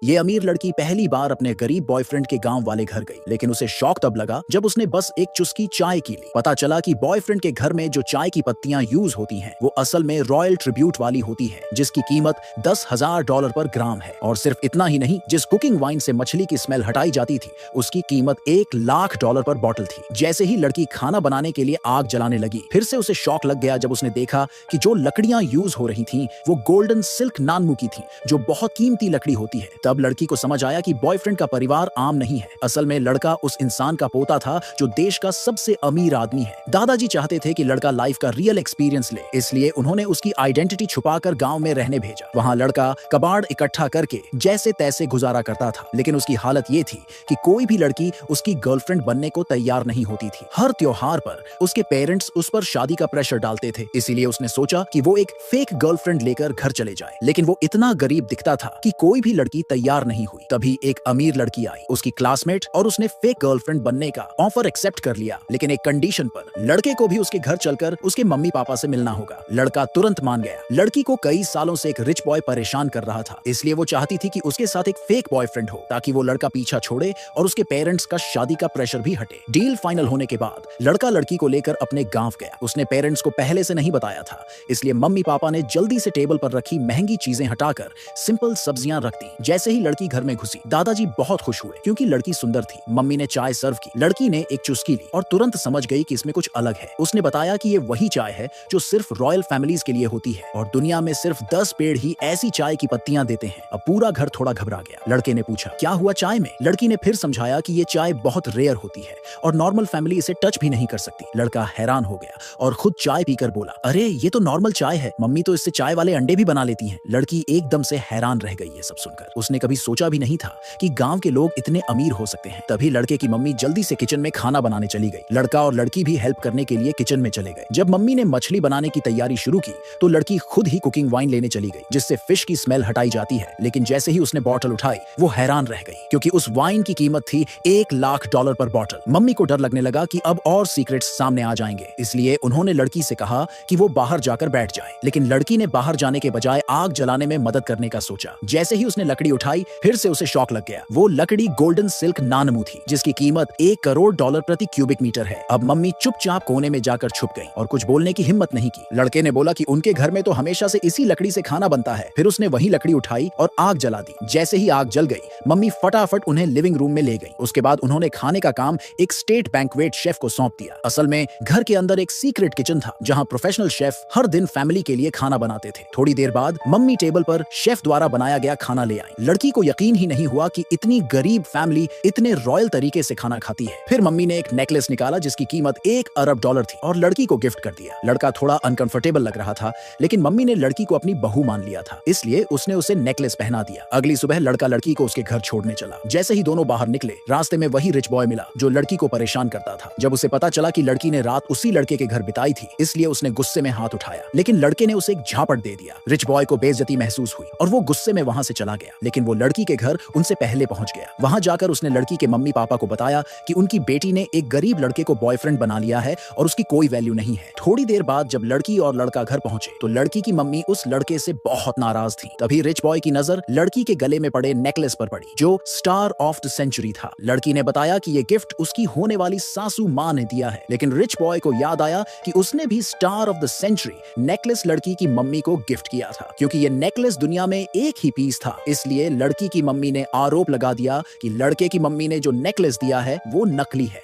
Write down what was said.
ये अमीर लड़की पहली बार अपने गरीब बॉयफ्रेंड के गांव वाले घर गई, लेकिन उसे शौक तब लगा जब उसने बस एक चुस्की चाय की ली। पता चला कि बॉयफ्रेंड के घर में जो चाय की पत्तियां यूज होती हैं, वो असल में रॉयल ट्रिब्यूट वाली होती है, जिसकी कीमत $10,000 पर ग्राम है। और सिर्फ इतना ही नहीं, जिस कुकिंग वाइन से मछली की स्मेल हटाई जाती थी, उसकी कीमत $1,00,000 पर बॉटल थी। जैसे ही लड़की खाना बनाने के लिए आग जलाने लगी, फिर से उसे शौक लग गया जब उसने देखा कि जो लकड़ियां यूज हो रही थीं, वो गोल्डन सिल्क नानमू की थीं, जो बहुत कीमती लकड़ी होती है। तब लड़की को समझ आया कि बॉयफ्रेंड का परिवार आम नहीं है। असल में लड़का उस इंसान का पोता था जो देश का सबसे अमीर आदमी है। दादाजी चाहते थे कि लड़का लाइफ का रियल एक्सपीरियंस ले, इसलिए उन्होंने उसकी आइडेंटिटी छुपाकर गांव में रहने भेजा। वहां लड़का कबाड़ इकट्ठा करके जैसे तैसे गुजारा करता था, लेकिन उसकी हालत ये थी कि कोई भी लड़की उसकी गर्लफ्रेंड बनने को तैयार नहीं होती थी। हर त्योहार पर उसके पेरेंट्स उस पर शादी का प्रेशर डालते थे, इसीलिए उसने सोचा कि वो एक फेक गर्लफ्रेंड लेकर घर चले जाए। लेकिन वो इतना गरीब दिखता था कि कोई भी लड़की तैयार नहीं हुई। तभी एक अमीर लड़की आई, उसकी क्लासमेट, और उसने फेक गर्लफ्रेंड बनने का ऑफर एक्सेप्ट कर लिया, लेकिन एक कंडीशन पर। लड़के को भी उसके घर चलकर उसके मम्मी पापा से मिलना होगा। लड़का तुरंत मान गया। लड़की को कई सालों से एक रिच बॉय परेशान कर रहा था, इसलिए वो चाहती थी कि उसके साथ एक फेक बॉयफ्रेंड हो, ताकि वो लड़का पीछा छोड़े और उसके पेरेंट्स का शादी का प्रेशर भी हटे। डील फाइनल होने के बाद लड़का लड़की को लेकर अपने गांव गया। उसने पेरेंट्स को पहले से नहीं बताया था, इसलिए मम्मी पापा ने जल्दी से टेबल पर रखी महंगी चीजें हटाकर सिंपल सब्जियां रख दी। जैसे ही लड़की घर में घुसी, दादाजी बहुत खुश हुए क्योंकि लड़की सुंदर थी। मम्मी ने चाय सर्व की। लड़की ने एक चुस्की ली और तुरंत समझ गई कि इसमें कुछ अलग है। उसने बताया कि ये वही चाय है जो सिर्फ रॉयल फैमिलीज के लिए होती है, और दुनिया में सिर्फ 10 पेड़ ही ऐसी चाय की पत्तियां देते हैं। अब पूरा घर थोड़ा घबरा गया। लड़के ने पूछा, क्या हुआ चाय में? लड़की ने फिर समझाया कि ये चाय बहुत रेयर होती है और नॉर्मल फैमिली इसे टच भी नहीं कर सकती। लड़का हैरान हो गया और खुद चाय पीकर बोला, अरे ये तो नॉर्मल चाय है, मम्मी तो इससे चाय वाले अंडे भी बना लेती हैं। लड़की एकदम से हैरान रह गई ये सब सुनकर। उसने कभी सोचा भी नहीं था कि गांव के लोग इतने अमीर हो सकते हैं। तभी लड़के की मम्मी जल्दी से किचन में खाना बनाने चली गई। लड़का और लड़की भी हेल्प करने के लिए किचन में चले गए। जब मम्मी ने मछली बनाने की तैयारी शुरू की, तो लड़की खुद ही कुकिंग वाइन लेने चली गई, जिससे फिश की स्मेल हटाई जाती है। लेकिन जैसे ही उसने बॉटल उठाई, वो हैरान रह गई, क्योंकि उस वाइन की कीमत थी $1,00,000 पर बॉटल। मम्मी को डर लगने लगा कि अब और सीक्रेट्स सामने आ जाएंगे, इसलिए उन्होंने लड़की से कहा कि वो बाहर जाकर बैठ जाए। लेकिन लड़की ने बाहर जाने के बजाय आग जलाने में मदद करने का सोचा। जैसे ही उसने लकड़ी उठाई, फिर से उसे शौक लग गया। वो लकड़ी गोल्डन सिल्क नानमू थी, जिसकी कीमत $1 करोड़ प्रति क्यूबिक मीटर है। अब मम्मी चुपचाप कोने में जाकर छुप गई और कुछ बोलने की हिम्मत नहीं की। लड़के ने बोला कि उनके घर में तो हमेशा से इसी लकड़ी से खाना बनता है। फिर उसने वही लकड़ी उठाई और आग जला दी। जैसे ही आग जल गई, मम्मी फटाफट उन्हें लिविंग रूम में ले गई। उसके बाद उन्होंने खाने का काम एक स्टेट बैंक्वेट शेफ को सौंप दिया। असल में घर के अंदर एक सीक्रेट किचन था, जहां प्रोफेशनल शेफ हर दिन फैमिली के लिए खाना बनाते थे। थोड़ी देर बाद मम्मी टेबल पर शेफ द्वारा बनाया गया खाना ले आई। लड़की को यकीन ही नहीं हुआ कि इतनी गरीब फैमिली इतने रॉयल तरीके से खाना खाती है। फिर मम्मी ने एक नेकलेस निकाला जिसकी कीमत $1 अरब थी और लड़की को गिफ्ट कर दिया। लड़का थोड़ा अनकंफर्टेबल लग रहा था, लेकिन मम्मी ने लड़की को अपनी बहू मान लिया था, इसलिए उसने उसे नेकलेस पहना दिया। अगली सुबह लड़का लड़की को उसके घर छोड़ने चला। जैसे ही दोनों बाहर निकले, रास्ते में वही रिच बॉय मिला जो लड़की को परेशान करता था। जब उसे पता चला कि लड़की ने रात उसी लड़के के घर बिताई थी, इसलिए उसने गुस्से में हाथ उठाया, लेकिन लड़के ने उसे एक झापट दे दिया। रिच बॉय को बेइज्जती महसूस हुई और वो गुस्से में वहां से चला गया, लेकिन वो लड़की के घर उनसे पहले पहुंच गया। वहां जाकर उसने लड़की के मम्मी पापा को बताया कि उनकी बेटी ने एक गरीब लड़के को बॉयफ्रेंड बना लिया है और उसकी कोई वैल्यू नहीं है। थोड़ी देर बाद जब लड़की और लड़का घर पहुंचे, तो लड़की की मम्मी उस लड़के से बहुत नाराज थी। तभी रिच बॉय की नजर लड़की के गले में पड़े नेकलेस पर पड़ी, जो स्टार ऑफ द सेंचुरी था। लड़की ने बताया कि ये गिफ्ट उसकी होने वाली सासू माँ ने दिया है, लेकिन रिच बॉय को याद आया कि उसने भी star of the century necklace लड़की की मम्मी को गिफ्ट किया था। क्योंकि ये नेकलेस दुनिया में एक ही पीस था, इसलिए लड़की की मम्मी ने आरोप लगा दिया कि लड़के की मम्मी ने जो नेकलेस दिया है वो नकली है।